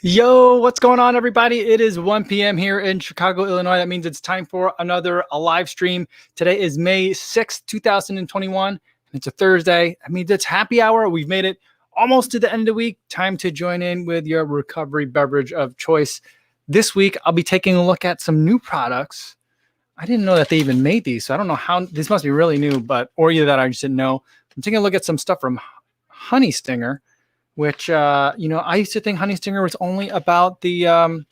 Yo, what's going on, everybody? It is 1 p.m. here in Chicago, Illinois. That means it's time for another live stream. Today is May 6th, 2021, and it's a Thursday. I mean, it's happy hour. We've made it almost to the end of the week. Time to join in with your recovery beverage of choice. This week, I'll be taking a look at some new products. I didn't know that they even made these, so I don't know how. This must be really new, or either that I just didn't know. I'm taking a look at some stuff from Honey Stinger, which, I used to think Honey Stinger was only about the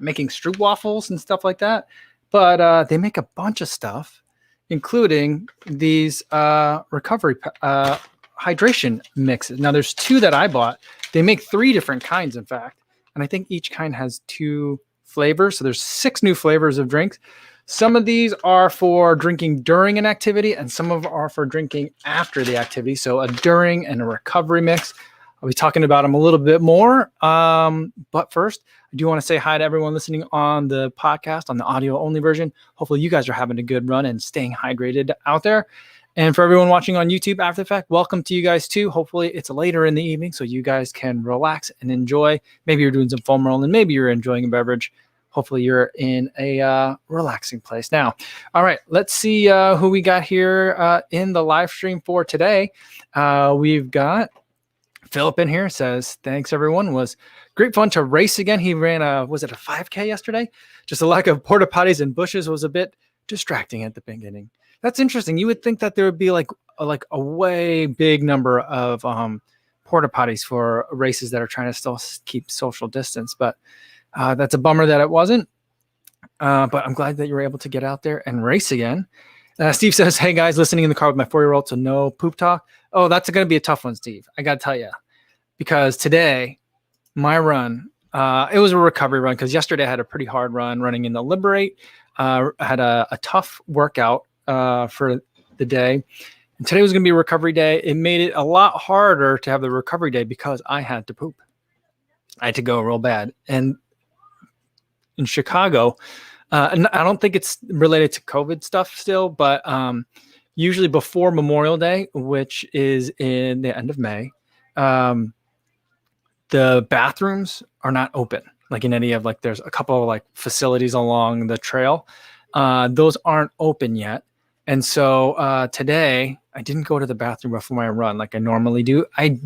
making stroop waffles and stuff like that. But they make a bunch of stuff, including these recovery hydration mixes. Now, there's two that I bought. They make 3 different kinds, in fact. And I think each kind has 2 flavors. So there's 6 new flavors of drinks. Some of these are for drinking during an activity, and some of them are for drinking after the activity. So a during and a recovery mix. I'll be talking about them a little bit more. But first, I do want to say hi to everyone listening on the podcast, on the audio only version. Hopefully you guys are having a good run and staying hydrated out there. And for everyone watching on YouTube after the fact, welcome to you guys too. Hopefully it's later in the evening so you guys can relax and enjoy. Maybe you're doing some foam rolling. Maybe you're enjoying a beverage. Hopefully you're in a relaxing place. Now, all right, let's see who we got here in the live stream for today. We've got Philip in here. Says, thanks everyone. Was great fun to race again. He ran was it a 5K yesterday? Just a lack of porta potties and bushes was a bit distracting at the beginning. That's interesting. You would think that there would be like a way big number of porta potties for races that are trying to still keep social distance, but that's a bummer that it wasn't. But I'm glad that you were able to get out there and race again. Steve says, hey guys, listening in the car with my 4-year-old, so no poop talk. Oh, that's going to be a tough one, Steve. I got to tell you, because today, my run, it was a recovery run because yesterday I had a pretty hard run running in the Liberate. I had a tough workout for the day. And today was going to be a recovery day. It made it a lot harder to have the recovery day because I had to poop. I had to go real bad. And in Chicago, and I don't think it's related to COVID stuff still, but usually before Memorial Day, which is in the end of May, the bathrooms are not open. Like in any of there's a couple of facilities along the trail. Those aren't open yet. And so today I didn't go to the bathroom before my run like I normally do. I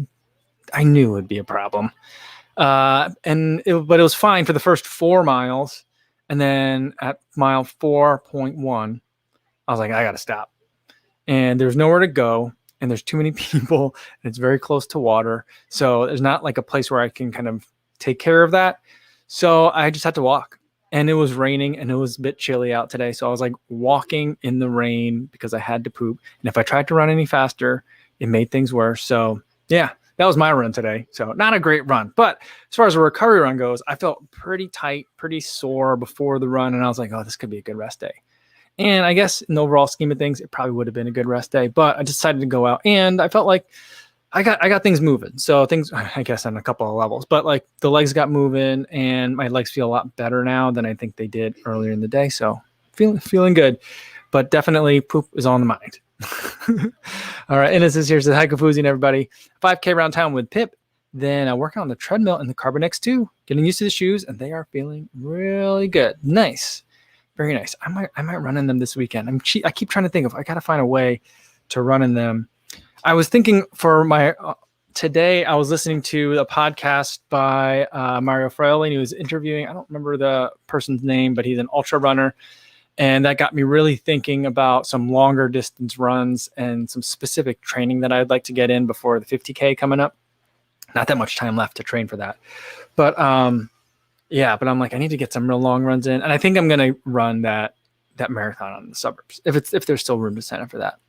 knew it would be a problem. But it was fine for the first 4 miles. And then at mile 4.1, I was like, I got to stop. And there's nowhere to go. And there's too many people. And it's very close to water. So there's not like a place where I can kind of take care of that. So I just had to walk. And it was raining and it was a bit chilly out today. So I was like walking in the rain because I had to poop. And if I tried to run any faster, it made things worse. So yeah. That was my run today. So not a great run. But as far as a recovery run goes, I felt pretty tight, pretty sore before the run. And I was like, oh, this could be a good rest day. And I guess in the overall scheme of things, it probably would have been a good rest day. But I decided to go out and I felt like I got things moving. So things, I guess, on a couple of levels. But like the legs got moving and my legs feel a lot better now than I think they did earlier in the day. So feeling good. But definitely poop is on the mind. All right, and this is here says, hi Kafuzi and everybody. 5K around town with Pip, then I work on the treadmill and the Carbon X2, getting used to the shoes, and they are feeling really good. Nice, very nice. I might run in them this weekend. I keep trying to think of, I gotta find a way to run in them. I was thinking for my today, I was listening to a podcast by Mario Fraioli, and he was interviewing, I don't remember the person's name, but he's an ultra runner. And that got me really thinking about some longer distance runs and some specific training that I'd like to get in before the 50K coming up. Not that much time left to train for that. But but I'm like, I need to get some real long runs in. And I think I'm going to run that marathon on the suburbs if there's still room to sign up for that.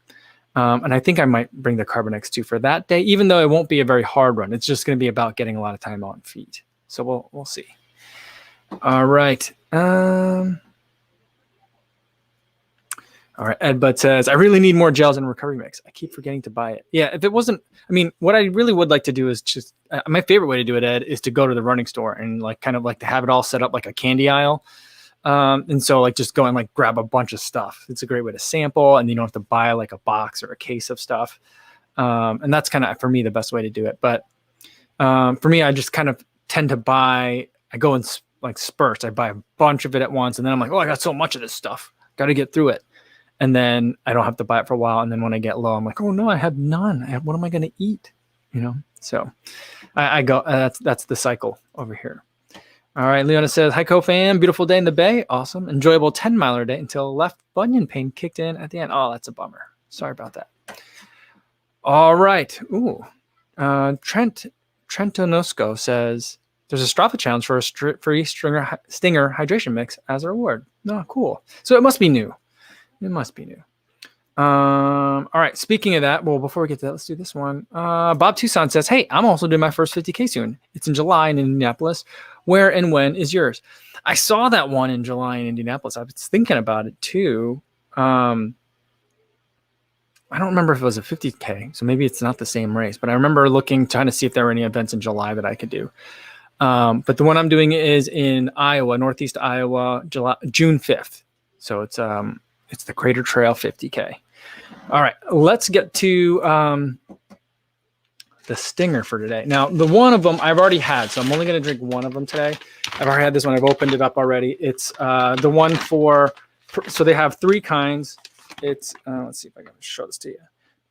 And I think I might bring the Carbon X2 for that day, even though it won't be a very hard run. It's just going to be about getting a lot of time on feet. So we'll see. All right. All right, Ed Bud says, I really need more gels and recovery mix. I keep forgetting to buy it. Yeah, if it wasn't, I mean, what I really would like to do is just, my favorite way to do it, Ed, is to go to the running store and kind of to have it all set up like a candy aisle. And so just go and grab a bunch of stuff. It's a great way to sample, and you don't have to buy a box or a case of stuff. And that's kind of, for me, the best way to do it. But for me, I just kind of tend to buy, I go in like spurts. I buy a bunch of it at once. And then I'm like, oh, I got so much of this stuff. Got to get through it. And then I don't have to buy it for a while. And then when I get low, I'm like, oh no, I have none. What am I going to eat? You know? So I go, that's the cycle over here. All right. Leona says, hi, co-fam. Beautiful day in the Bay. Awesome. Enjoyable 10-miler day until left bunion pain kicked in at the end. Oh, that's a bummer. Sorry about that. All right. Ooh. Trentonosco says, there's a Strava challenge for a free Stinger hydration mix as a reward. No, cool. So it must be new. It must be new. All right. Speaking of that, well, before we get to that, let's do this one. Bob Tucson says, hey, I'm also doing my first 50K soon. It's in July in Indianapolis. Where and when is yours? I saw that one in July in Indianapolis. I was thinking about it too. I don't remember if it was a 50K, so maybe it's not the same race, but I remember trying to see if there were any events in July that I could do. But the one I'm doing is in Iowa, Northeast Iowa, June 5th. So it's the Crater Trail 50K. All right, let's get to the Stinger for today. Now, the one of them I've already had, so I'm only going to drink one of them today. I've already had this one. I've opened it up already. It's the one so they have three kinds. It's, let's see if I can show this to you.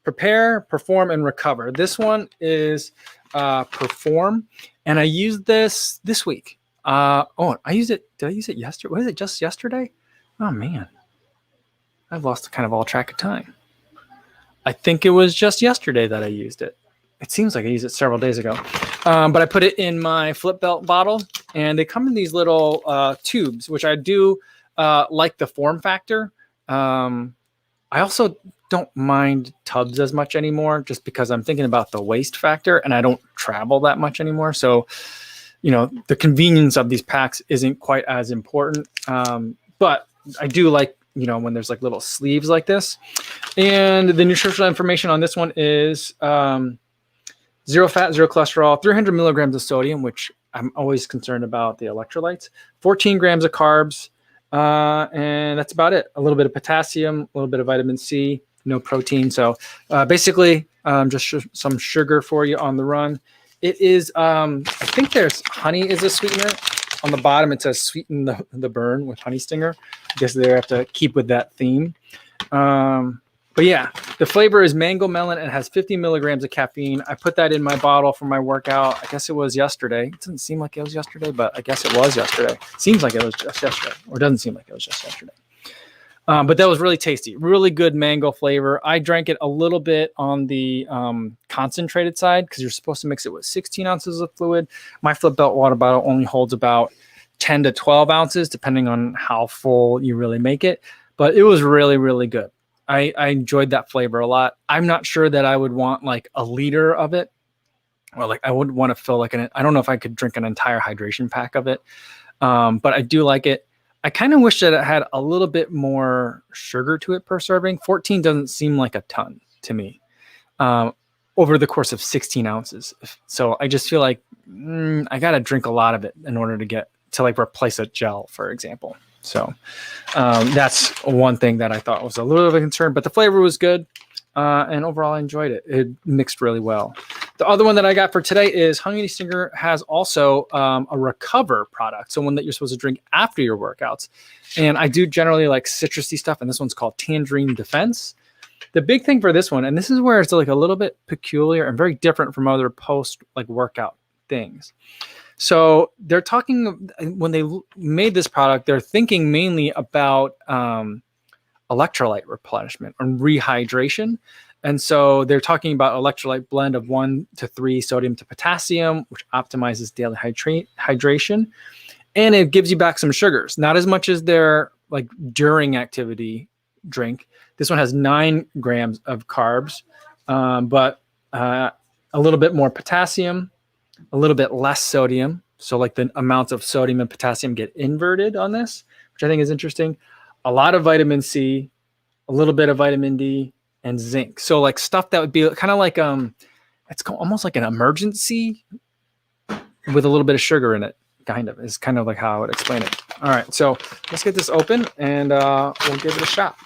Prepare, Perform, and Recover. This one is Perform, and I used this week. I used it. Did I use it yesterday? Was it just yesterday? Oh, man. I've lost kind of all track of time. I think it was just yesterday that I used it. It seems like I used it several days ago. But I put it in my flip belt bottle, and they come in these little tubes, which I do like the form factor. I also don't mind tubs as much anymore, just because I'm thinking about the waste factor, and I don't travel that much anymore. So, the convenience of these packs isn't quite as important. But I do like, when there's like little sleeves like this. And the nutritional information on this one is 0 fat, 0 cholesterol, 300 milligrams of sodium, which I'm always concerned about the electrolytes, 14 grams of carbs, and that's about it. A little bit of potassium, a little bit of vitamin C, no protein. So basically just some sugar for you on the run. It is, I think there's honey is a sweetener. On the bottom, it says sweeten the burn with honey stinger. I guess they have to keep with that theme. But yeah, the flavor is mango melon and it has 50 milligrams of caffeine. I put that in my bottle for my workout. I guess it was yesterday. It doesn't seem like it was yesterday, but I guess it was yesterday. Seems like it was just yesterday, or doesn't seem like it was just yesterday. But that was really tasty. Really good mango flavor. I drank it a little bit on the concentrated side because you're supposed to mix it with 16 ounces of fluid. My flip belt water bottle only holds about 10 to 12 ounces, depending on how full you really make it. But it was really, really good. I enjoyed that flavor a lot. I'm not sure that I would want like a liter of it. Or like I would want to fill like I don't know if I could drink an entire hydration pack of it. But I do like it. I kind of wish that it had a little bit more sugar to it per serving. 14 doesn't seem like a ton to me over the course of 16 ounces. So I just feel like I got to drink a lot of it in order to get to like replace a gel, for example. So that's one thing that I thought was a little bit of a concern, but the flavor was good. And overall, I enjoyed it. It mixed really well. The other one that I got for today is Honey Stinger has also a Recover product, so one that you're supposed to drink after your workouts. And I do generally like citrusy stuff, and this one's called Tangerine Defense. The big thing for this one, and this is where it's like a little bit peculiar and very different from other post like workout things. So they're talking, when they made this product, they're thinking mainly about electrolyte replenishment and rehydration. And so they're talking about electrolyte blend of 1 to 3 sodium to potassium, which optimizes daily hydration. And it gives you back some sugars, not as much as their like during activity drink. This one has 9 grams of carbs, but a little bit more potassium, a little bit less sodium. So like the amounts of sodium and potassium get inverted on this, which I think is interesting. A lot of vitamin C, a little bit of vitamin D, and zinc. So like stuff that would be kind of like it's almost like an emergency with a little bit of sugar in it. Kind of is kind of like how I would explain it. All right, so let's get this open and we'll give it a shot.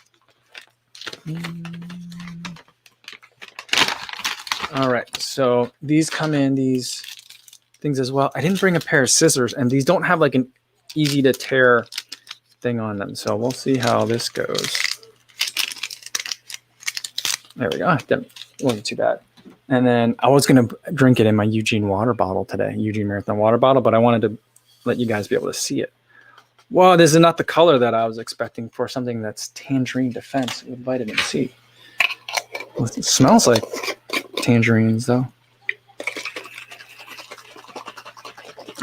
All right, so these come in these things as well. I didn't bring a pair of scissors, and these don't have like an easy to tear thing on them. So we'll see how this goes. There we go. It wasn't too bad. And then I was going to drink it in my Eugene water bottle today, Eugene Marathon water bottle, but I wanted to let you guys be able to see it. Well, this is not the color that I was expecting for something that's tangerine defense with vitamin C. It smells like tangerines, though.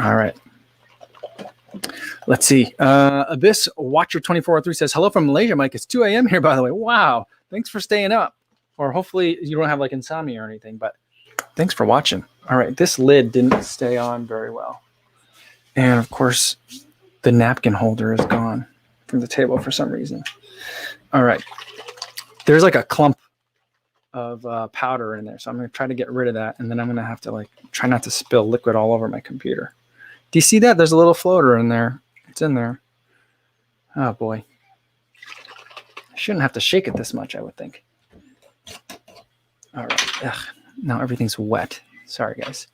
All right. Let's see. Abyss Watcher 2403 says, hello from Malaysia, Mike. It's 2 a.m. here, by the way. Wow. Thanks for staying up. Or hopefully you don't have like insomnia or anything, but thanks for watching. All right. This lid didn't stay on very well. And of course, the napkin holder is gone from the table for some reason. All right. There's like a clump of powder in there. So I'm going to try to get rid of that. And then I'm going to have to like try not to spill liquid all over my computer. Do you see that? There's a little floater in there. It's in there. Oh boy. I shouldn't have to shake it this much, I would think. All right. Ugh. Now everything's wet. Sorry, guys.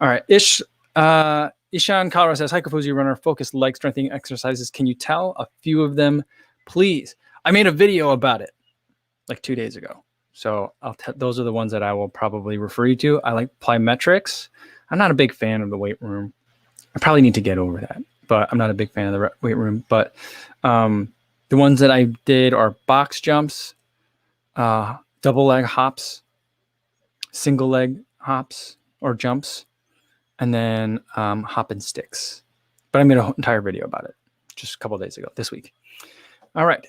All right. Ishan Colorado says, hi, Kafuzi Runner, focused leg strengthening exercises. Can you tell a few of them, please? I made a video about it like 2 days ago. So those are the ones that I will probably refer you to. I like plyometrics. I'm not a big fan of the weight room. I probably need to get over that, but I'm not a big fan of the weight room. But the ones that I did are box jumps, double leg hops, single leg hops or jumps, and then hop and sticks. But I made an entire video about it just a couple of days ago, this week. All right.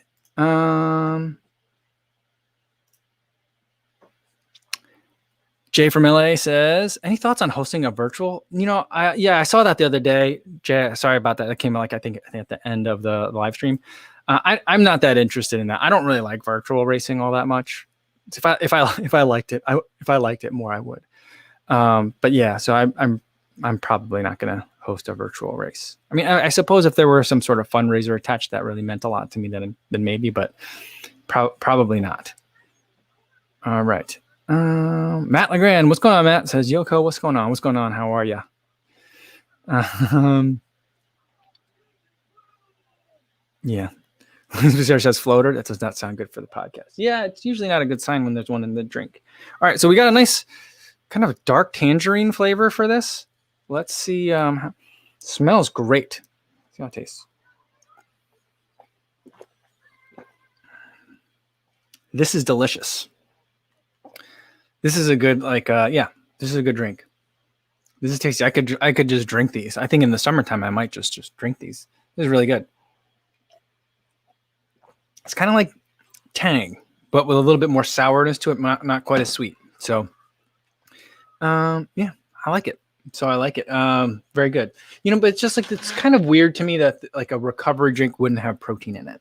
Jay from LA says, any thoughts on hosting a virtual? You know, I saw that the other day. Jay, sorry about that. That came like I think at the end of the live stream. I'm not that interested in that. I don't really like virtual racing all that much. If I liked it more, I would. But yeah, so I'm probably not going to host a virtual race. I mean, I suppose if there were some sort of fundraiser attached that really meant a lot to me, then maybe, but probably not. All right. Matt Legrand, what's going on, Matt? Says, Yoko, what's going on? What's going on? How are you? Yeah. Research says floater. That does not sound good for the podcast. Yeah, it's usually not a good sign when there's one in the drink. All right, so we got a nice kind of dark tangerine flavor for this. Let's see. Smells great. Let's see how it tastes. This is delicious. This is a good, this is a good drink. This is tasty. I could just drink these. I think in the summertime, I might just drink these. This is really good. It's kind of like Tang, but with a little bit more sourness to it, not quite as sweet. So, yeah, I like it. So I like it. Very good. You know, but it's just like, it's kind of weird to me that like a recovery drink wouldn't have protein in it.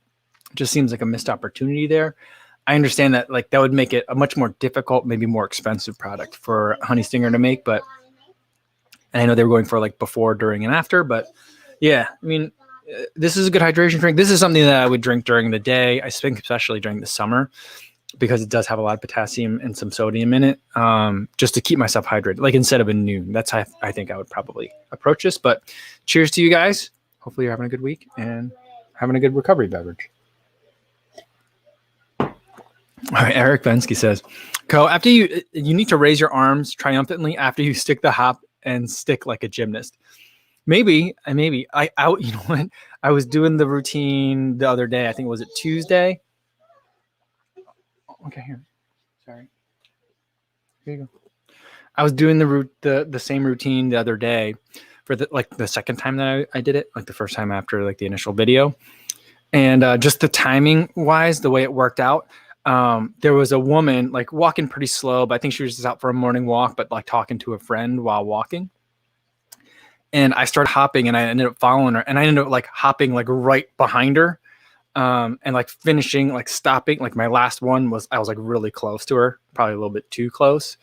It just seems like a missed opportunity there. I understand that like that would make it a much more difficult, maybe more expensive product for Honey Stinger to make, and I know they were going for like before, during, and after, but yeah, I mean, this is a good hydration drink. This is something that I would drink during the day. I think especially during the summer because it does have a lot of potassium and some sodium in it, just to keep myself hydrated, like instead of a noon. That's how I think I would probably approach this, but cheers to you guys. Hopefully you're having a good week and having a good recovery beverage. All right, Eric Bensky says, "Co, after you need to raise your arms triumphantly after you stick the hop and stick like a gymnast." Maybe I you know what? I was doing the routine the other day. I think was it Tuesday? Okay, here. Sorry. Here you go. I was doing the same routine the other day for the second time that I did it, like the first time after like the initial video, and just the timing wise, the way it worked out. There was a woman like walking pretty slow, but I think she was just out for a morning walk, but like talking to a friend while walking. And I started hopping and I ended up following her and I ended up like hopping like right behind her. And like finishing, like stopping, like my last one I was like really close to her, probably a little bit too close.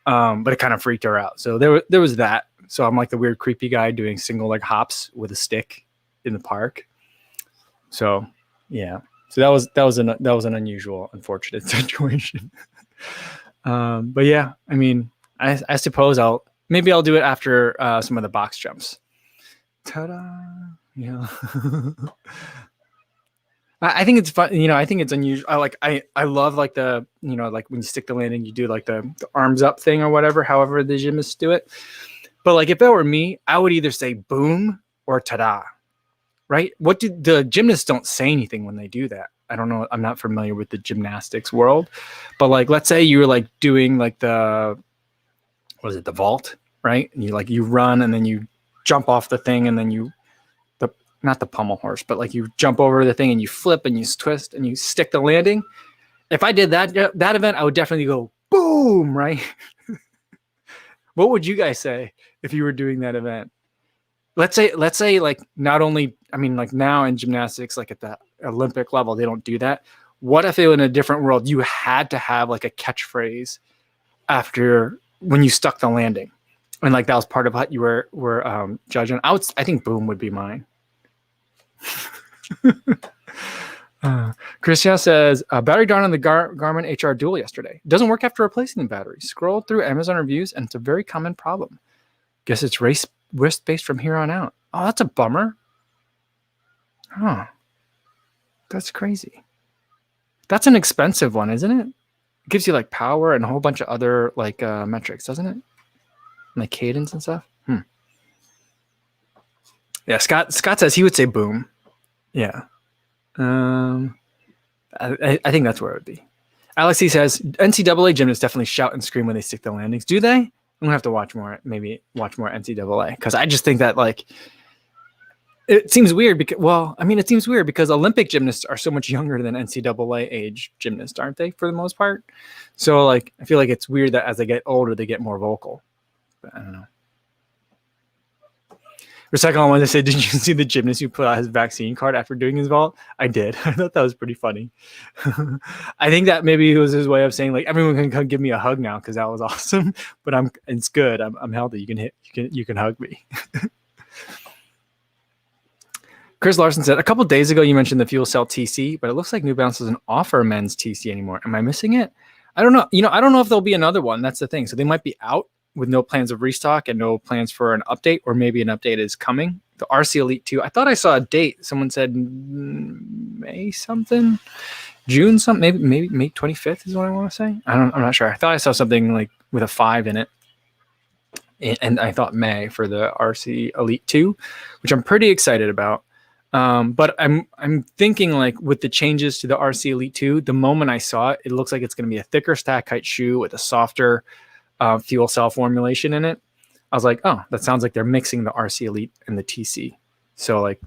But it kind of freaked her out. So there was that. So I'm like the weird creepy guy doing single leg hops with a stick in the park. So yeah. So that was an unusual, unfortunate situation. But yeah, I mean, I suppose I'll Maybe I'll do it after some of the box jumps. Ta-da! Yeah. I think it's fun. I think it's unusual. I love like the, like when you stick the landing, you do like the arms up thing or whatever, however the gymnasts do it. But like if it were me, I would either say boom or ta-da, right? What do the gymnasts don't say anything when they do that? I don't know. I'm not familiar with the gymnastics world, but like, let's say you were like doing like the vault, right? And you run and then you jump off the thing and then not the pommel horse, but like you jump over the thing and you flip and you twist and you stick the landing. If I did that event, I would definitely go boom, right? What would you guys say if you were doing that event? Let's say like not only, I mean, like now in gymnastics, like at the Olympic level, they don't do that. What if in a different world, you had to have like a catchphrase after when you stuck the landing? And like that was part of what you were judging. I think boom would be mine. Christian says, battery down on the Garmin HR Dual yesterday. Doesn't work after replacing the battery. Scrolled through Amazon reviews and it's a very common problem. Guess it's wrist-based from here on out. Oh, that's a bummer. Oh, that's crazy. That's an expensive one, isn't it? It gives you like power and a whole bunch of other like metrics, doesn't it? Like cadence and stuff. Yeah, Scott says he would say boom. Yeah. I think that's where it would be. Alexi says NCAA gymnasts definitely shout and scream when they stick the landings. Do they? I'm gonna have to watch more NCAA because I just think that like it seems weird it seems weird because Olympic gymnasts are so much younger than NCAA age gymnasts, aren't they, for the most part? So like I feel like it's weird that as they get older they get more vocal. But I don't know. Recycle wanted to say, did you see the gymnast who put out his vaccine card after doing his vault? I did. I thought that was pretty funny. I think that maybe it was his way of saying like everyone can come give me a hug now because that was awesome. But it's good. I'm healthy. You can hug me. Chris Larson said, a couple of days ago you mentioned the fuel cell TC, but it looks like New Balance doesn't offer men's TC anymore. Am I missing it? I don't know. I don't know if there'll be another one. That's the thing. So they might be out with no plans of restock and no plans for an update, or maybe an update is coming. The RC Elite 2, I thought I saw a date. Someone said May something, June something, maybe May 25th is what I want to say. I'm not sure. I thought I saw something like with a 5 in it. And I thought May for the RC Elite 2, which I'm pretty excited about. But I'm thinking like with the changes to the RC Elite 2, the moment I saw it, it looks like it's going to be a thicker stack height shoe with a softer fuel cell formulation in it. I was like, oh, that sounds like they're mixing the RC Elite and the TC. So like,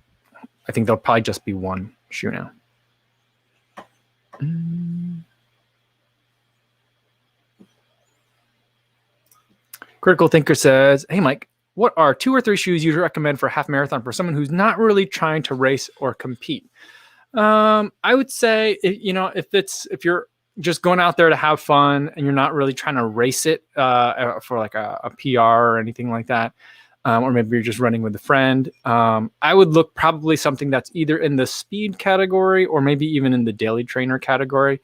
I think there'll probably just be one shoe now. Critical Thinker says, hey, Mike, what are 2 or 3 shoes you'd recommend for a half marathon for someone who's not really trying to race or compete? I would say, if you're just going out there to have fun and you're not really trying to race it for like a PR or anything like that, or maybe you're just running with a friend, I would look probably something that's either in the speed category or maybe even in the daily trainer category.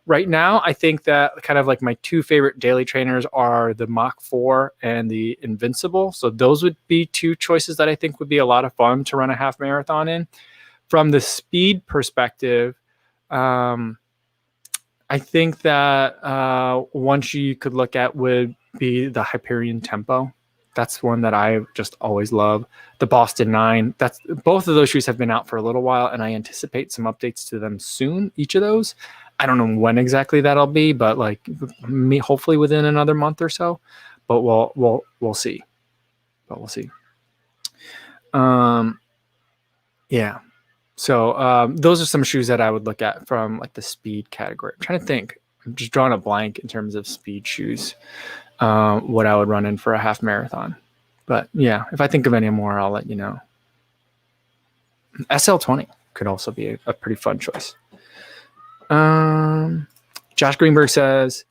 Right now, I think that kind of like my 2 favorite daily trainers are the Mach 4 and the Invincible. So those would be 2 choices that I think would be a lot of fun to run a half marathon in. From the speed perspective, I think that one shoe you could look at would be the Hyperion Tempo. That's one that I just always love. The Boston 9. Both of those shoes have been out for a little while, and I anticipate some updates to them soon. Each of those, I don't know when exactly that'll be, but like hopefully within another month or so. But we'll see. Yeah. So those are some shoes that I would look at from like the speed category. I'm trying to think. I'm just drawing a blank in terms of speed shoes. What I would run in for a half marathon. But yeah, if I think of any more, I'll let you know. SL20 could also be a pretty fun choice. Josh Greenberg says,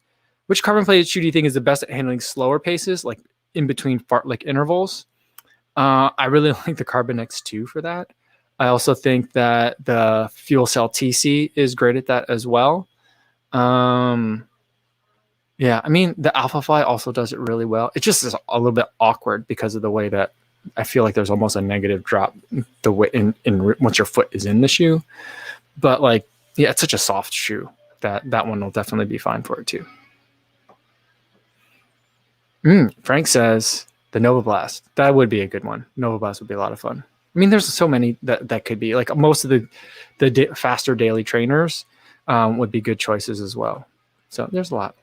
which carbon plated shoe do you think is the best at handling slower paces, like in between intervals? I really like the Carbon X2 for that. I also think that the Fuel Cell TC is great at that as well. Yeah, I mean the Alpha Fly also does it really well. It just is a little bit awkward because of the way that I feel like there's almost a negative drop the way in once your foot is in the shoe. But like, yeah, it's such a soft shoe that one will definitely be fine for it too. Frank says the Nova Blast. That would be a good one. Nova Blast would be a lot of fun. I mean, there's so many that could be like most of the faster daily trainers would be good choices as well. So there's a lot.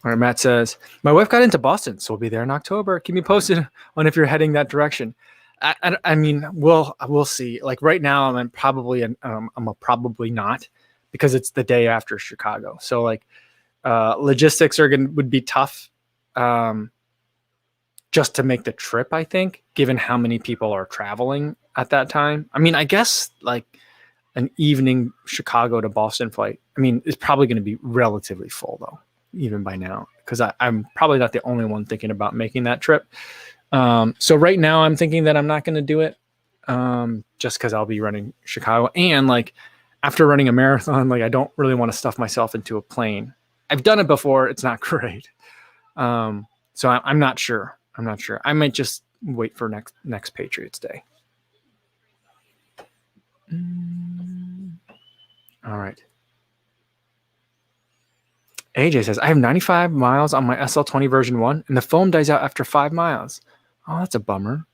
All right, Matt says, my wife got into Boston, so we'll be there in October. Keep me posted on if you're heading that direction. I mean, we'll see. Like right now, I'm probably not because it's the day after Chicago. So like logistics would be tough just to make the trip, I think, given how many people are traveling at that time. I mean, I guess like an evening Chicago to Boston flight, I mean, it's probably going to be relatively full though, even by now, because I'm probably not the only one thinking about making that trip. So right now I'm thinking that I'm not going to do it just because I'll be running Chicago. And like after running a marathon, like I don't really want to stuff myself into a plane. I've done it before. It's not great. So I'm not sure. I might just wait for next Patriots Day. All right. AJ says, I have 95 miles on my SL20 version 1, and the foam dies out after 5 miles. Oh, that's a bummer.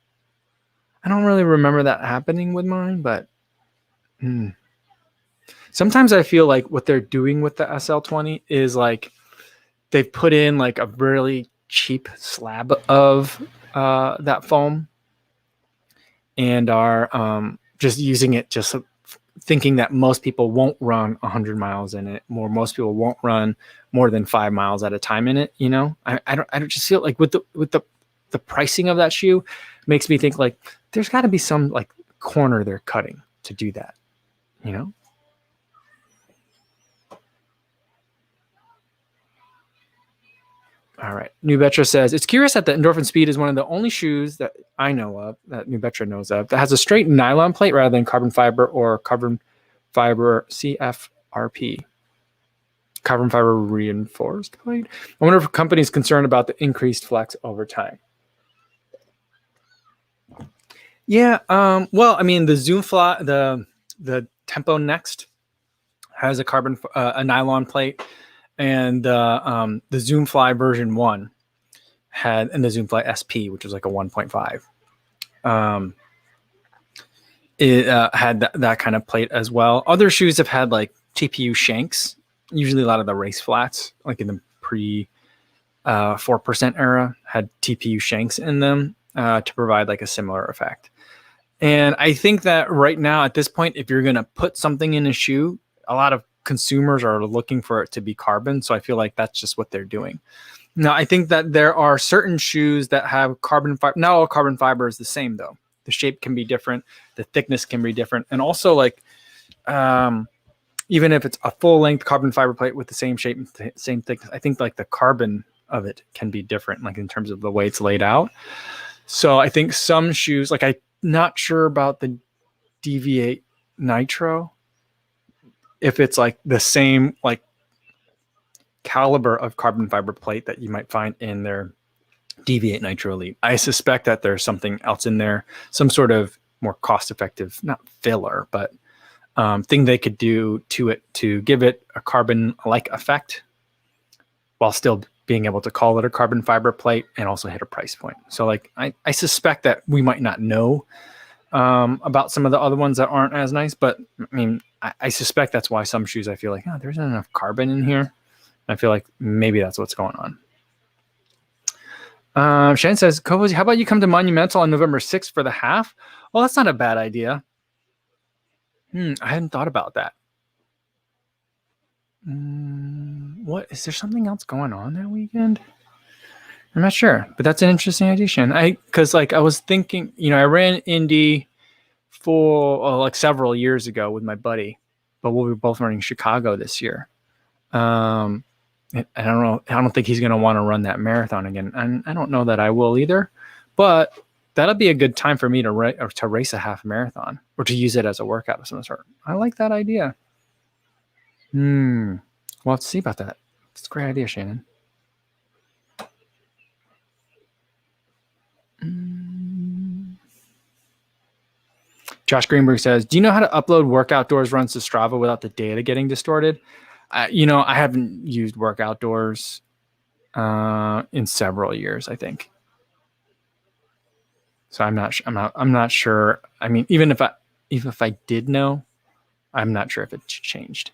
I don't really remember that happening with mine, but sometimes I feel like what they're doing with the SL20 is like they've put in like a really cheap slab of that foam and are just using it just thinking that most people won't run 100 miles in it, most people won't run more than 5 miles at a time in it. You know, I don't just feel like with the pricing of that shoe makes me think like there's got to be some like corner they're cutting to do that, you know? All right. New Betra says, it's curious that the Endorphin Speed is one of the only shoes that I know of, that New Betra knows of, that has a straight nylon plate rather than carbon fiber or carbon fiber CFRP. Carbon fiber reinforced plate. I wonder if a company is concerned about the increased flex over time. Yeah. Well, I mean, the Zoom Fly, the Tempo Next has a nylon plate. And the Zoom Fly version 1 and the Zoom Fly SP, which was like a 1.5, it had that kind of plate as well. Other shoes have had like TPU shanks. Usually a lot of the race flats, like in the pre 4% era, had TPU shanks in them to provide like a similar effect. And I think that right now at this point, if you're going to put something in a shoe, a lot of consumers are looking for it to be carbon. So I feel like that's just what they're doing. Now, I think that there are certain shoes that have carbon fiber. Not all carbon fiber is the same though. The shape can be different. The thickness can be different. And also like, even if it's a full length carbon fiber plate with the same shape, same thickness, I think like the carbon of it can be different, like in terms of the way it's laid out. So I think some shoes, like I'm not sure about the Deviate Nitro, if it's like the same like caliber of carbon fiber plate that you might find in their Deviate Nitro Elite. I suspect that there's something else in there, some sort of more cost-effective, not filler, but thing they could do to it to give it a carbon-like effect while still being able to call it a carbon fiber plate and also hit a price point. So like I suspect that we might not know about some of the other ones that aren't as nice, but I mean, I suspect that's why some shoes I feel like, oh, there isn't enough carbon in here. I feel like maybe that's what's going on. Shannon says, Kobozy, how about you come to Monumental on November 6th for the half? Well, that's not a bad idea. I hadn't thought about that. What is there something else going on that weekend? I'm not sure, but that's an interesting addition. Because like I was thinking, you know, I ran Indy for like several years ago with my buddy, but we'll be both running Chicago this year. I don't know. I don't think he's going to want to run that marathon again. And I don't know that I will either, but that'll be a good time for me to race a half marathon or to use it as a workout of some sort. I like that idea. We'll have to see about that. It's a great idea, Shannon. Josh Greenberg says, do you know how to upload Work Outdoors runs to Strava without the data getting distorted? I haven't used Work Outdoors in several years, I think. So I'm not sure. I mean, even if I did know, I'm not sure if it changed.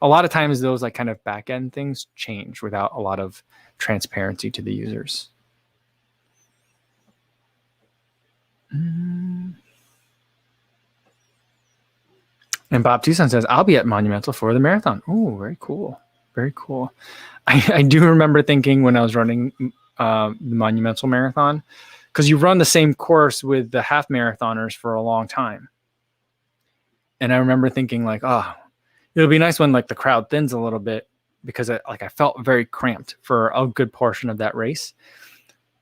A lot of times those like kind of back end things change without a lot of transparency to the users. And Bob Tucson says, I'll be at Monumental for the marathon. Oh, very cool. Very cool. I do remember thinking when I was running the Monumental Marathon, because you run the same course with the half marathoners for a long time. And I remember thinking like, oh, it'll be nice when like the crowd thins a little bit, because I felt very cramped for a good portion of that race.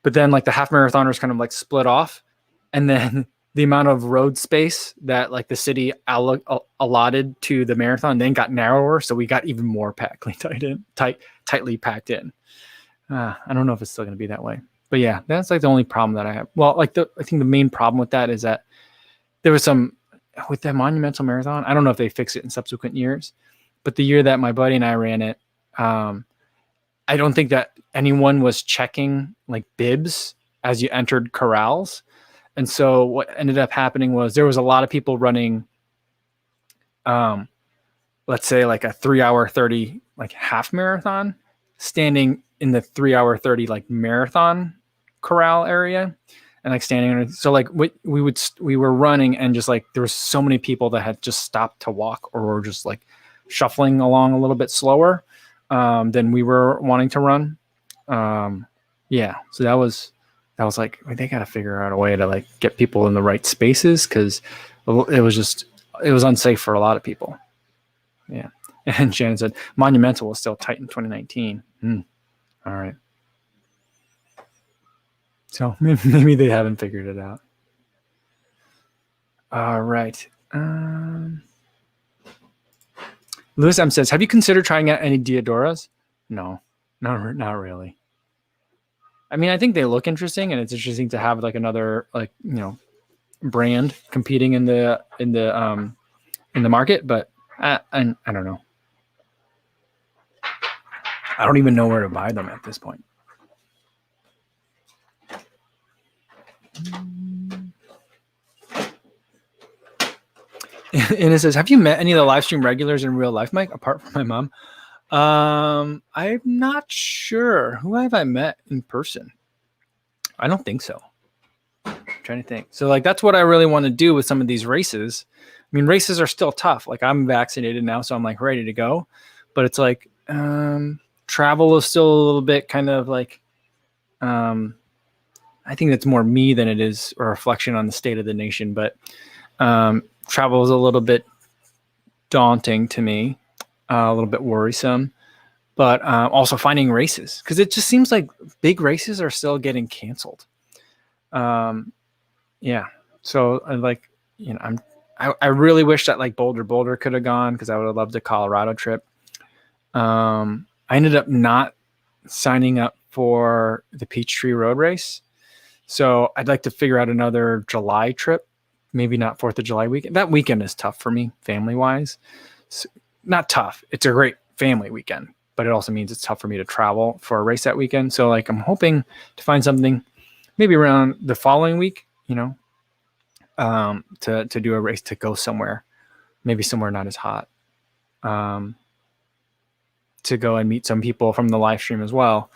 But then like the half marathoners kind of like split off, and then the amount of road space that like the city allotted to the marathon then got narrower. So we got even more tightly packed in. I don't know if it's still going to be that way, but yeah, that's like the only problem that I have. Well, I think the main problem with that is that there was with that Monumental Marathon, I don't know if they fix it in subsequent years, but the year that my buddy and I ran it, I don't think that anyone was checking like bibs as you entered corrals. And so what ended up happening was there was a lot of people running, let's say like a 3-hour 30, like half marathon, standing in the 3-hour 30, like marathon corral area, and like standing. So like we were running, and just like, there was so many people that had just stopped to walk or were just like shuffling along a little bit slower than we were wanting to run. Yeah. So that was like, they got to figure out a way to like get people in the right spaces, because it was unsafe for a lot of people. Yeah. And Shannon said Monumental was still tight in 2019. All right. So maybe they haven't figured it out. All right. Lewis M says, have you considered trying out any Diodoras? No, not really. I mean, I think they look interesting, and it's interesting to have like another like, brand competing in the market, but I don't know. I don't even know where to buy them at this point. And it says, have you met any of the live stream regulars in real life, Mike, apart from my mom? I'm not sure. Who have I met in person? I don't think so. I'm trying to think. So like, that's what I really want to do with some of these races. I mean, races are still tough. Like, I'm vaccinated now, so I'm like ready to go, but it's like, travel is still a little bit kind of like, I think that's more me than it is a reflection on the state of the nation, but, travel is a little bit daunting to me. A little bit worrisome, but also finding races, because it just seems like big races are still getting canceled. Yeah. So I really wish that like Boulder could have gone, because I would have loved the Colorado trip. I ended up not signing up for the Peachtree Road Race. So I'd like to figure out another July trip, maybe not 4th of July weekend. That weekend is tough for me family wise. So, not tough. It's a great family weekend, but it also means it's tough for me to travel for a race that weekend. So like, I'm hoping to find something maybe around the following week, to do a race, to go somewhere, maybe somewhere not as hot, to go and meet some people from the live stream as well.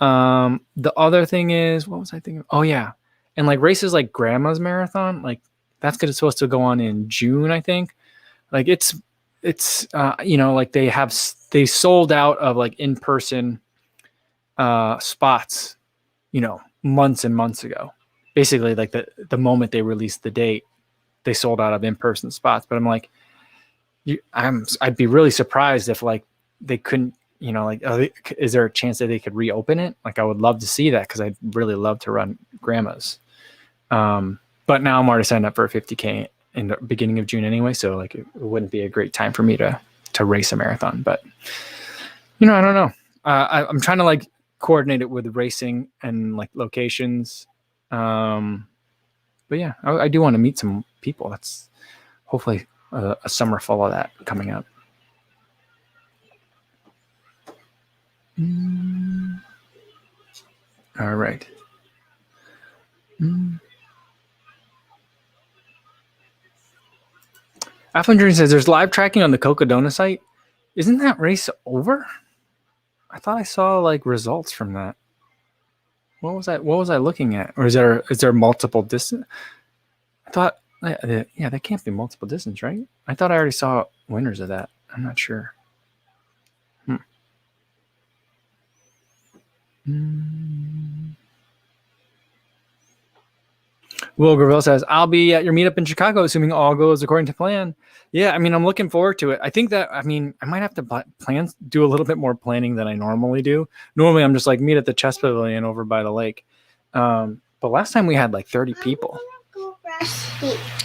The other thing is, what was I thinking? Oh yeah. And like races like Grandma's Marathon, like that's supposed to go on in June, I think. Like it's like they sold out of like in-person spots, months and months ago. Basically, like the moment they released the date, they sold out of in-person spots. But I'm like, I'd be really surprised if like they couldn't, is there a chance that they could reopen it? Like, I would love to see that, because I'd really love to run Grandma's. But now I'm already signed up for a 50K in the beginning of June anyway. So like it wouldn't be a great time for me to race a marathon, but I don't know. I'm trying to like coordinate it with racing and like locations. But yeah, I do want to meet some people. That's hopefully a summer full of that coming up. All right. Afflin says there's live tracking on the Cocodona site. Isn't that race over? I thought I saw like results from that. What was I looking at? Or is there multiple distance? I thought, yeah, that can't be multiple distance, right? I thought I already saw winners of that. I'm not sure. Will Gravel says, I'll be at your meetup in Chicago, assuming all goes according to plan. Yeah, I mean, I'm looking forward to it. I think that, I might have to do a little bit more planning than I normally do. Normally, I'm just like, meet at the chess pavilion over by the lake. But last time we had like 30 people.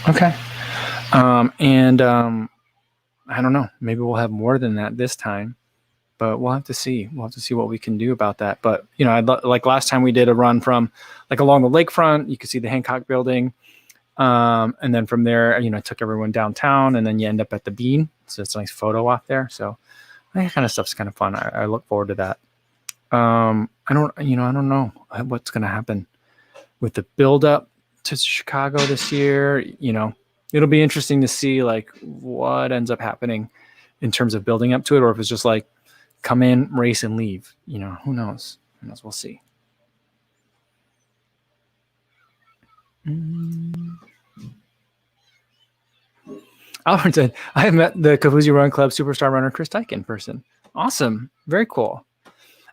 Okay. I don't know. Maybe we'll have more than that this time. But we'll have to see. We'll have to see what we can do about that. But, like last time we did a run from like along the lakefront, you could see the Hancock building. And then from there, I took everyone downtown and then you end up at the Bean. So it's a nice photo off there. So that kind of stuff's kind of fun. I look forward to that. I don't know what's going to happen with the build up to Chicago this year. It'll be interesting to see like what ends up happening in terms of building up to it, or if it's just like, come in, race, and leave. Who knows? We'll see. Albert said, I have met the Kafuzi Run Club superstar runner Chris Tyke in person. Awesome. Very cool.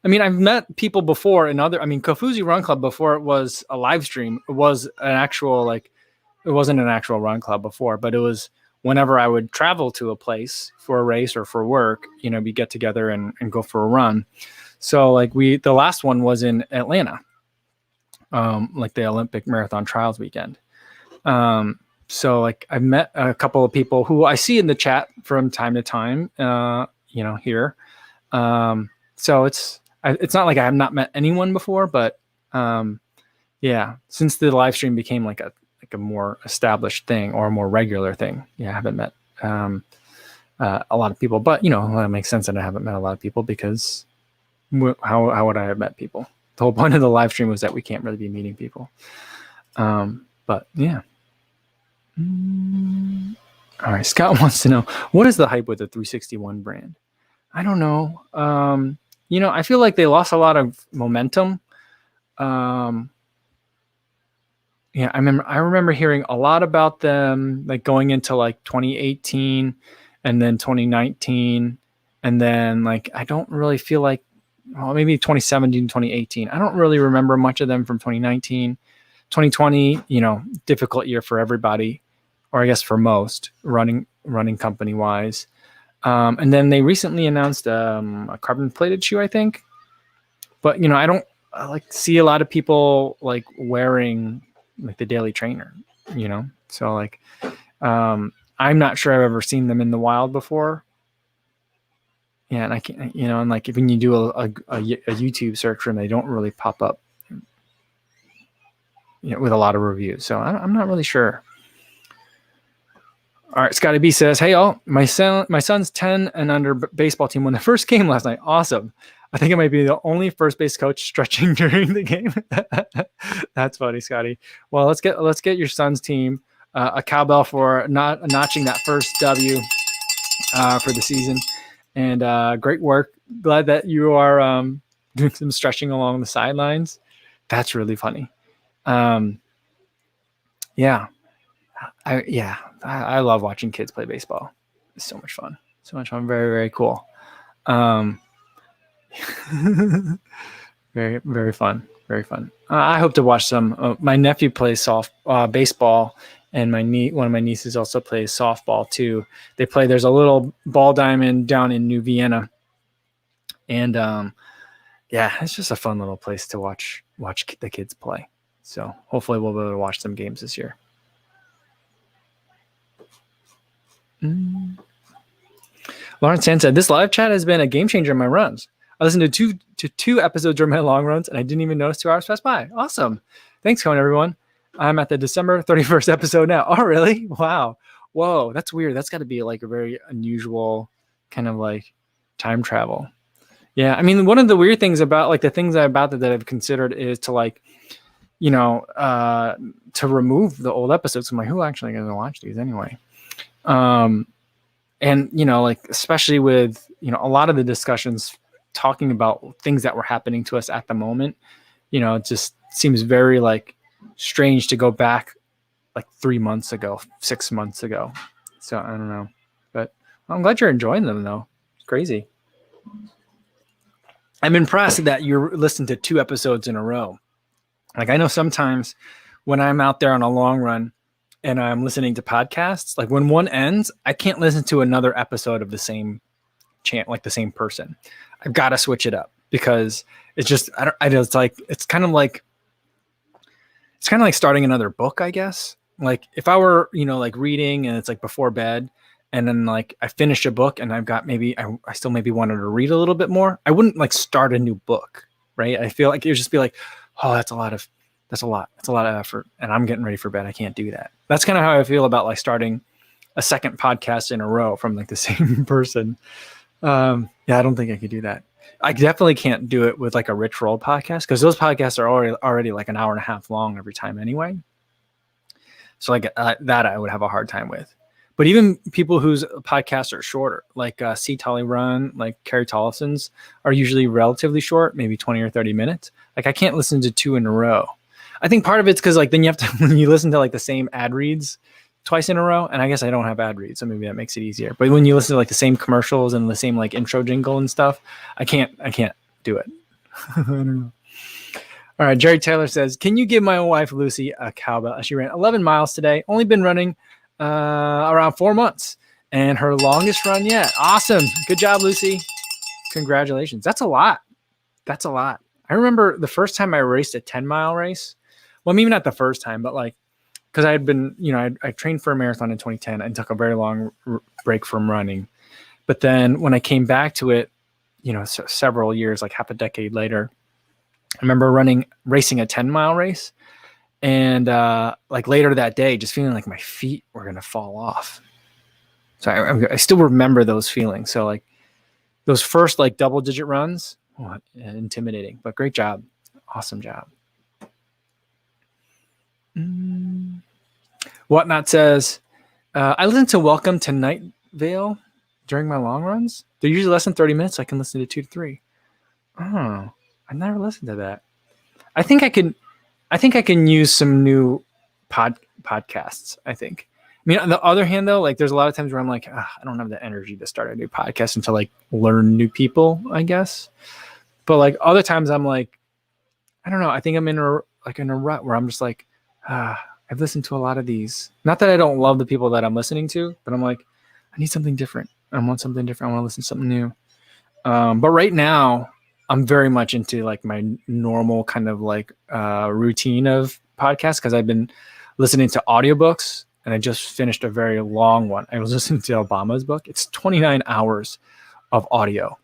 I've met people before in Kafuzi Run Club before it was a live stream. It was an actual, it wasn't an actual run club before, but it was whenever I would travel to a place for a race or for work, we get together and go for a run. So the last one was in Atlanta, like the Olympic Marathon Trials weekend. So I met a couple of people who I see in the chat from time to time, here. So it's not like I have not met anyone before, but yeah, since the live stream became like a more established thing or a more regular thing. Yeah, I haven't met a lot of people, but that makes sense that I haven't met a lot of people because how would I have met people? The whole point of the live stream was that we can't really be meeting people. But yeah. All right. Scott wants to know, what is the hype with the 361 brand? I don't know. I feel like they lost a lot of momentum. Yeah, I remember hearing a lot about them like going into like 2018 and then 2019. And then I don't really feel like, maybe 2017, 2018. I don't really remember much of them from 2019. 2020, difficult year for everybody, or I guess for most running company wise. And then they recently announced a carbon plated shoe, I think. But, I don't see a lot of people wearing the Daily Trainer, so I'm not sure I've ever seen them in the wild before. Yeah, and I can't, and when you do a YouTube search for them, they don't really pop up, with a lot of reviews. So I'm not really sure. All right, Scotty B says, "Hey all, my son's 10 and under baseball team won the first game last night. Awesome. I think I might be the only first base coach stretching during the game." That's funny, Scotty. Well, let's get your son's team a cowbell for notching that first W for the season. And great work. Glad that you are doing some stretching along the sidelines. That's really funny. Yeah. I love watching kids play baseball. It's so much fun. So much fun. Very, very cool. Very, very fun. Very fun. I hope to watch some. My nephew plays baseball, and one of my nieces also plays softball too. They play. There's a little ball diamond down in New Vienna, and yeah, it's just a fun little place to watch the kids play. So hopefully we'll be able to watch some games this year. Lawrence Sand said, this live chat has been a game changer in my runs. I listened to two episodes during my long runs, and I didn't even notice 2 hours passed by. Awesome. Thanks, Cohen, everyone. I'm at the December 31st episode now. Oh, really? Wow. Whoa, that's weird. That's got to be like a very unusual kind of like time travel. Yeah, I mean, one of the weird things about like the things about that I've considered is to like, you know, to remove the old episodes. I'm like, who actually going to watch these anyway? And, you know, like, especially with, you know, a lot of the discussions talking about things that were happening to us at the moment, you know, it just seems very like strange to go back like 3 months ago, 6 months ago. So I don't know, but I'm glad you're enjoying them though. It's crazy. I'm impressed that you're listening to 2 episodes in a row. Like I know sometimes when I'm out there on a long run and I'm listening to podcasts, like when one ends, I can't listen to another episode of the same chant, like the same person. I've got to switch it up because it's just, it's kind of like starting another book, I guess. Like if I were, you know, like reading and it's like before bed and then like I finished a book and I've got maybe, I still maybe wanted to read a little bit more. I wouldn't like start a new book, right? I feel like it would just be like, oh, that's a lot of effort and I'm getting ready for bed. I can't do that. That's kind of how I feel about like starting a second podcast in a row from like the same person. Yeah, I don't think I could do that. I definitely can't do it with like a Rich Roll podcast because those podcasts are already like an hour and a half long every time anyway. So like that I would have a hard time with. But even people whose podcasts are shorter, like C. Tully Run, like Carrie Tollison's, are usually relatively short, maybe 20 or 30 minutes. Like I can't listen to 2 in a row. I think part of it's because like then you have to when you listen to like the same ad reads twice in a row, and I guess I don't have ad reads, so maybe that makes it easier. But when you listen to like the same commercials and the same like intro jingle and stuff, I can't do it. I don't know. All right, Jerry Taylor says, can you give my wife Lucy a cowbell? She ran 11 miles today, only been running around 4 months, and her longest run yet. Awesome. Good job, Lucy. Congratulations. That's a lot. I remember the first time I raced a 10-mile race. Well, maybe not the first time, but like, because I had been, you know, I trained for a marathon in 2010 and took a very long break from running. But then when I came back to it, you know, several years, like half a decade later, I remember racing a 10-mile race. And like later that day, just feeling like my feet were going to fall off. So I still remember those feelings. So like those first like double-digit runs, intimidating, but great job. Awesome job. Whatnot says, I listen to Welcome to Night Vale during my long runs. They're usually less than 30 minutes. So I can listen to 2 to 3. Oh, I've never listened to that. I think I can use some new podcasts. I mean, on the other hand, though, like there's a lot of times where I'm like, I don't have the energy to start a new podcast and to like learn new people, I guess. But like other times I'm like, I don't know. I think I'm in a rut where I'm just like, I've listened to a lot of these. Not that I don't love the people that I'm listening to, but I'm like, I need something different. I want something different. I want to listen to something new. But right now, I'm very much into like my normal kind of like routine of podcasts because I've been listening to audiobooks and I just finished a very long one. I was listening to Obama's book. It's 29 hours of audio,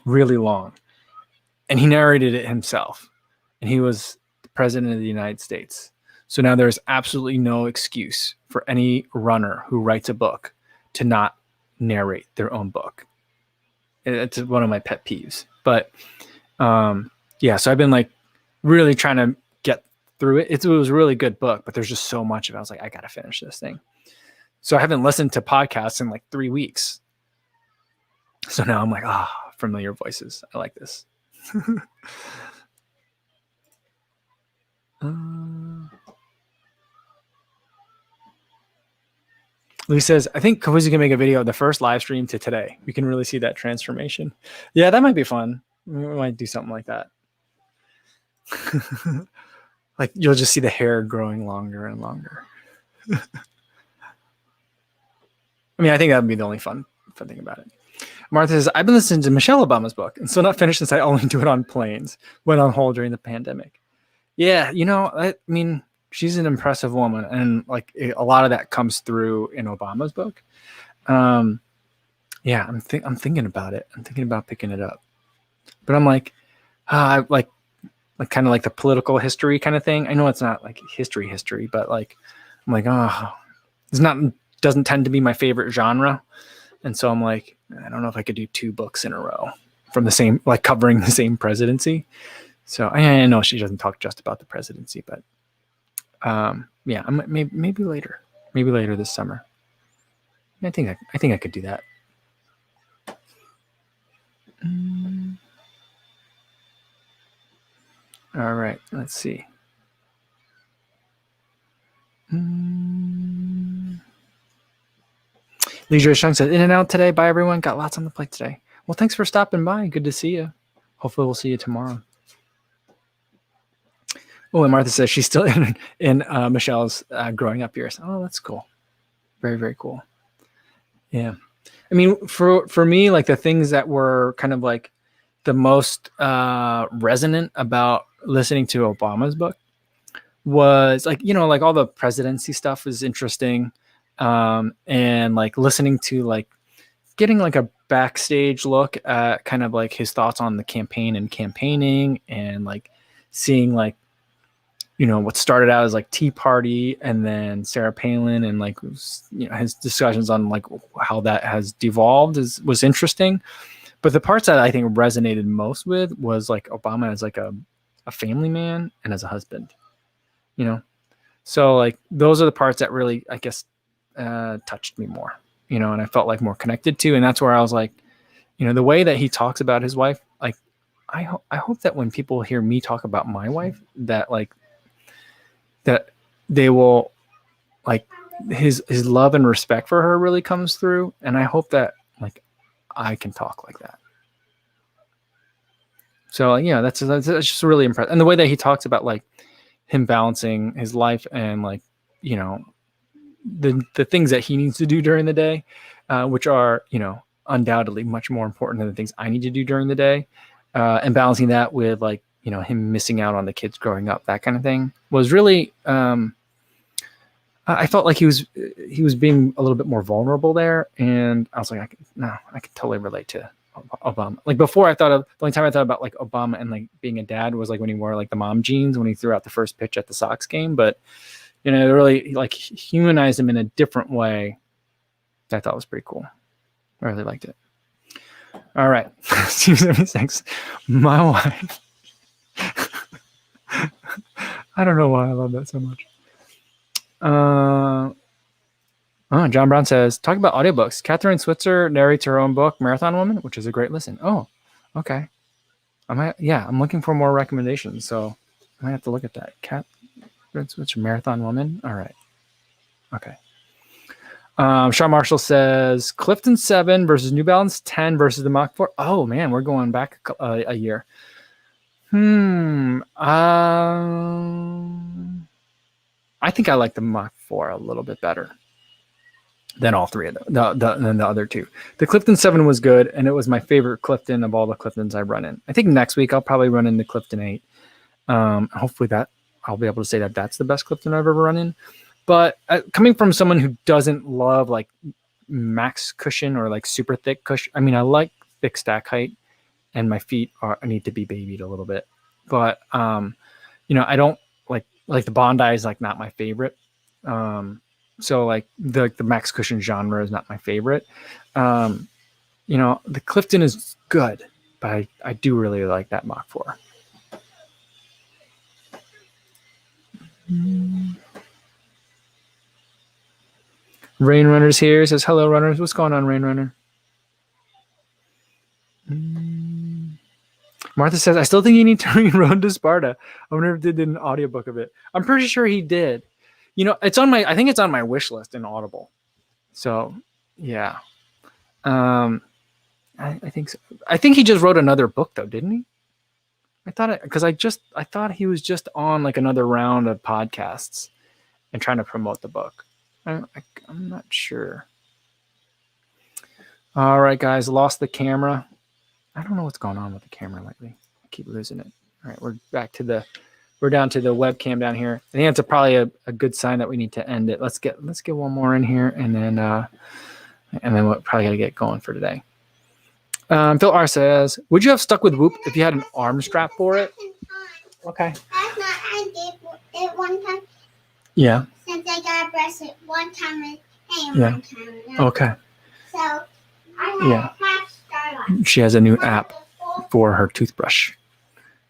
really long. And he narrated it himself. And he was the president of the United States. So now there's absolutely no excuse for any runner who writes a book to not narrate their own book. It's one of my pet peeves. But yeah, so I've been like really trying to get through it. It was a really good book, but there's just so much of it. I was like, I got to finish this thing. So I haven't listened to podcasts in like 3 weeks. So now I'm like, familiar voices. I like this. Lee says, I think Kofuzi can make a video of the first live stream to today. We can really see that transformation. Yeah, that might be fun. We might do something like that. Like you'll just see the hair growing longer and longer. I mean, I think that would be the only fun thing about it. Martha says, I've been listening to Michelle Obama's book and still not finished since I only do it on planes, went on hold during the pandemic. Yeah, I mean, she's an impressive woman, and like a lot of that comes through in Obama's book. Yeah, I'm thinking about it. I'm thinking about picking it up, but I'm like, like kind of like the political history kind of thing. I know it's not like history, but like I'm like, oh, it's not doesn't tend to be my favorite genre, and so I'm like, I don't know if I could do 2 books in a row from the same, like covering the same presidency. So I know she doesn't talk just about the presidency, but yeah, maybe later this summer. I think I could do that. All right, let's see. Leisure Shunk says, in and out today. Bye, everyone. Got lots on the plate today. Well, thanks for stopping by. Good to see you. Hopefully, we'll see you tomorrow. Oh, and Martha says she's still in Michelle's growing up years. Oh, that's cool. Very, very cool. Yeah. I mean, for me, like the things that were kind of like the most resonant about listening to Obama's book was like, like all the presidency stuff was interesting. And like listening to like getting like a backstage look at kind of like his thoughts on the campaign and campaigning, and like seeing like, what started out as like Tea Party and then Sarah Palin, and like, his discussions on like how that has devolved was interesting. But the parts that I think resonated most with was like Obama as like a family man and as a husband, so like those are the parts that really, I guess, touched me more, and I felt like more connected to. And that's where I was like, the way that he talks about his wife, like I hope that when people hear me talk about my wife, that like that they will like his love and respect for her really comes through. And I hope that like I can talk like that. So that's just really impressive. And the way that he talks about like him balancing his life and like, the things that he needs to do during the day, which are, undoubtedly much more important than the things I need to do during the day. And balancing that with like, him missing out on the kids growing up, that kind of thing was really, I felt like he was being a little bit more vulnerable there. And I was like, I can totally relate to Obama. Like before, the only time I thought about like Obama and like being a dad was like when he wore like the mom jeans when he threw out the first pitch at the Sox game. But it really like humanized him in a different way that I thought was pretty cool. I really liked it. All right. 76. My wife. I don't know why I love that so much. John Brown says, talk about audiobooks. Catherine Switzer narrates her own book, Marathon Woman, which is a great listen. Oh, okay. I'm looking for more recommendations, so I might have to look at that. Catherine Switzer, Marathon Woman. All right. Okay. Sean Marshall says, Clifton 7 versus New Balance 10 versus the Mach 4. Oh, man, we're going back a year. I think I like the Mach 4 a little bit better than all three of them, than the other two. The Clifton 7 was good, and it was my favorite Clifton of all the Cliftons I've run in. I think next week I'll probably run in the Clifton 8. Hopefully that I'll be able to say that that's the best Clifton I've ever run in. But coming from someone who doesn't love like max cushion or like super thick cushion, I mean, I like thick stack height, and my feet need to be babied a little bit. But I don't like the Bondi is like not my favorite. So like the max cushion genre is not my favorite. The Clifton is good, but I do really like that Mach 4. Rain Runner's here. Says, hello, runners. What's going on, Rain Runner? Martha says, I still think you need to read Road to Sparta. I wonder if they did an audiobook of it. I'm pretty sure he did. It's on I think it's on my wish list in Audible. So, yeah. I think so. I think he just wrote another book though, didn't he? I thought he was just on like another round of podcasts and trying to promote the book. I'm not sure. All right, guys, lost the camera. I don't know what's going on with the camera lately. I keep losing it. All right, we're back to the we're down to the webcam down here. I think that's probably a good sign that we need to end it. Let's get one more in here, and then we're probably gonna get going for today. Phil R says, would you have stuck with Whoop if you had an arm strap for it? Okay. I did it one time. Yeah. Since I got a bracelet one time and yeah. one time. Okay. So I had a half star on. She has a new app for her toothbrush.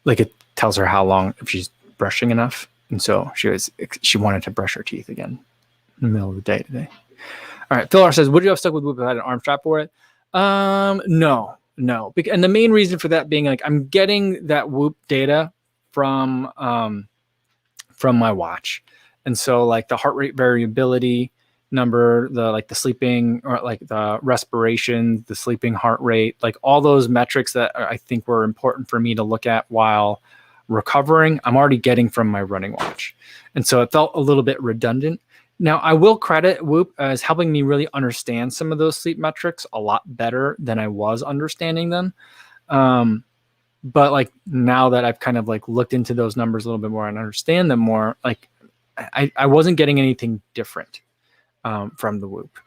Like it tells her how long, if she's brushing enough. And so she wanted to brush her teeth again in the middle of the day today. All right. Phil R says, would you have stuck with Whoop if I had an arm strap for it? No. And the main reason for that being, like, I'm getting that Whoop data from my watch. And so like the heart rate variability number, the sleeping, or like the respiration, the sleeping heart rate, like all those metrics that I think were important for me to look at while recovering, I'm already getting from my running watch. And so it felt a little bit redundant. Now, I will credit Whoop as helping me really understand some of those sleep metrics a lot better than I was understanding them. But like now that I've kind of like looked into those numbers a little bit more and understand them more, like I wasn't getting anything different from the Whoop.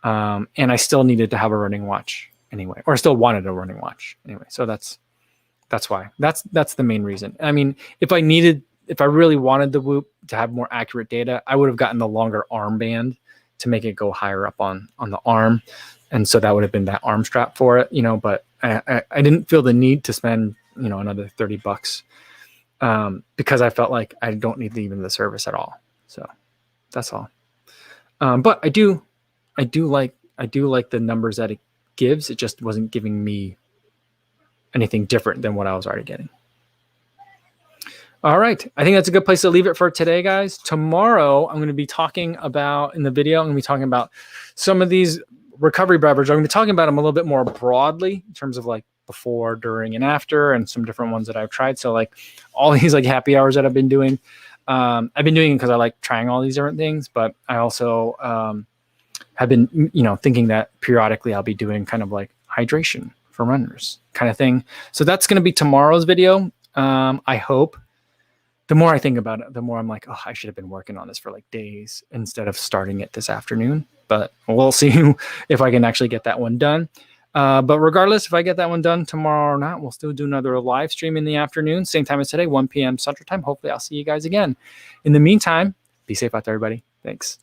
And I still needed to have a running watch anyway, or I still wanted a running watch anyway. So that's why. That's the main reason. I mean, if I really wanted the Whoop to have more accurate data, I would have gotten the longer armband to make it go higher up on the arm. And so that would have been that arm strap for it, but I didn't feel the need to spend, another $30 because I felt like I don't need even the service at all. So that's all. But I do like the numbers that it gives. It just wasn't giving me anything different than what I was already getting. All right. I think that's a good place to leave it for today, guys. Tomorrow, I'm going to be talking about, in the video, I'm going to be talking about some of these recovery beverages. I'm going to be talking about them a little bit more broadly in terms of like before, during, and after, and some different ones that I've tried. So like all these like happy hours that I've been doing, I've been doing because I like trying all these different things, but I also have been, thinking that periodically I'll be doing kind of like hydration for runners kind of thing. So that's going to be tomorrow's video. I hope. The more I think about it, the more I'm like, oh, I should have been working on this for like days instead of starting it this afternoon. But we'll see if I can actually get that one done. But regardless, if I get that one done tomorrow or not, we'll still do another live stream in the afternoon, same time as today, 1 p.m. Central Time. Hopefully I'll see you guys again. In the meantime, be safe out there, everybody. Thanks.